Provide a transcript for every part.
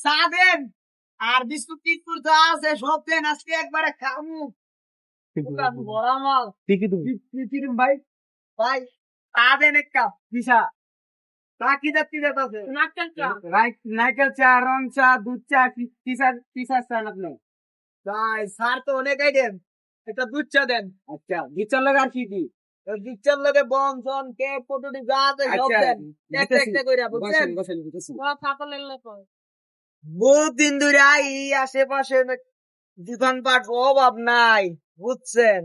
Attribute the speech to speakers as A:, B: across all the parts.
A: চা দেন আর বিস্কুট টিস্কুট যা আছে সব দেন, আজকে একবারে খামু। দোকান ভরা মাল। কি ভাই? ভাই চা দেন এক কাপ দিশা। চা কি যাচ্ছি আছে? নারকেল চা, রং চা, দুধ চা, কিসা চা আপনি? ভাই স্যার তো অনেক আইটেম, একটা দুধ চা দেন। আচ্ছা, দুধ চার লগে আর কি কি? দুধ চার লগে বন সন কেক পটুটি যা আছে সব দেন। একটা একটা কইরা বুঝছেন? বহুত দিন ধরে এই আশেপাশে দোকানপাট অভাব নাই, বুঝছেন?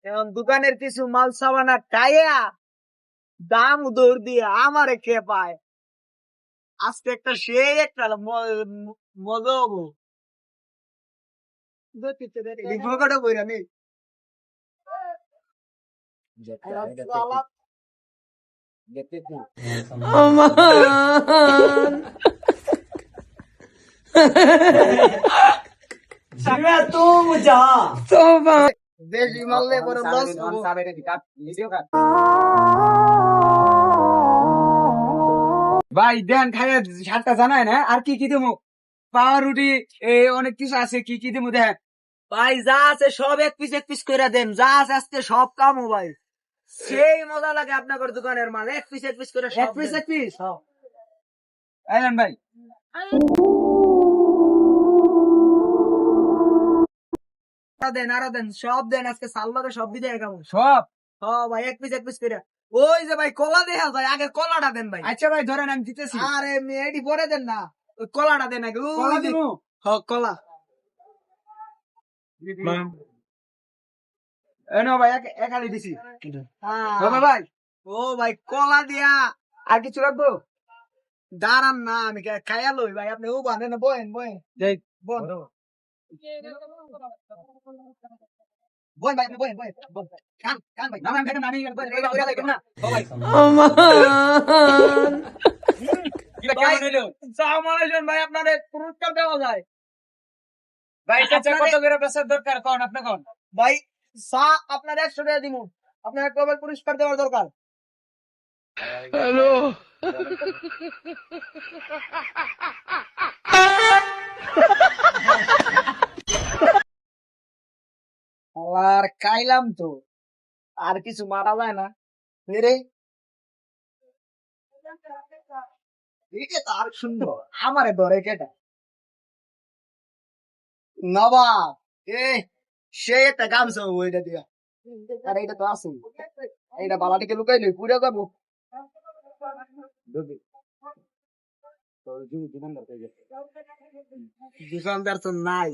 A: এখন দোকানের কিছু মাল সাবানা খাইয়া দাম দৌড় দিয়ে আমারে খেয়ে পায়। আজকে একটা সেই একটা মজা হবো। রিপোর্টও কইরা নেই। দেশি মারলে পরে লস হবো। ভাই দেন খাইয়া সাতটা জানায় না আর কি কি দেবো? পাউরুটি অনেক কিছু আছে, কি কি দেবো দেখ ভাই। যা আছে সব এক পিস করে দেন, যা আছে আজকে সব কামো ভাই। সেই মজা লাগে আপনাদের দোকানের মাল, এক পিস করে এক পিস আইলেন ভাই। দেন আরো দেন, সব দেন আজকে সাল লাগে সব দিতে কামো সব। হ্যাঁ ভাই, এক পিস করে। ওই যে ভাই কলা দেখা যায়, আগে কলাটা দেন ভাই। আচ্ছা ভাই ধরেন আমি দিতেছি। আরে মেয়েটি পরে দেন না, ওই কলাটা দেন আগে। কলা দিব? হ্যাঁ কলা। ভাই এক আলি দিছি। ভাই ও ভাই কলা দিয়া আর কিছু রাখবো? দাঁড়ান না, আমি খাইয়া লই ভাই, আপনি ও বাঁধেন না, বয়েন বয়েন বন বয়েন ভাই, বয়েন বয়েন খান খান ভাই। নাম খাইতে নামি না ও ভাই। ভাই আপনাদের পুরস্কার দেওয়া যায় ভাই। কত করে বেচার দরকার কোন আপনি কোন ভাই? চা আপনার 100 টাকা দিব, আপনার কবে পুরস্কার দেওয়ার দরকার? হ্যালো আর খাইলাম তো, আর কিছু মারা যায় না রে। এটা তো আর সুন্দর, আমারে ধরে কেটা নবাব সে একটা গামছা ওইটা দিয়া। আর এইটা তো আছে, এইটা বালাটিকে লুকাইলে পুড়ে যাবো। দোকানদার তো নাই,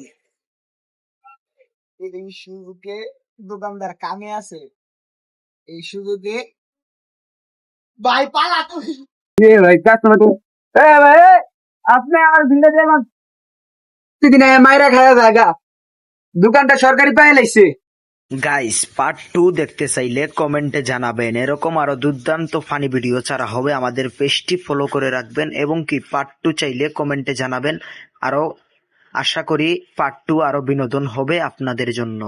A: এই সুযোগে দোকানদার কামে আছে, এই সুযোগে ভাই পালা তো। ভাই কাস্টমার তো ভাই আপনি আমার ভিড়ে দেন মাইরা খাওয়া জায়গা, দোকানটা সরকারি পায়ে লাইছে।
B: গাইস পার্ট 2 দেখতে চাইলে কমেন্টে জানাবেন। এরকম আরো দুর্দান্ত ফানি ভিডিও ছাড়া হবে, আমাদের পেজটি ফলো করে রাখবেন এবং কি পার্ট 2 চাইলে কমেন্টে জানাবেন। আরো আশা করি পার্ট 2 আরো বিনোদন হবে আপনাদের জন্য।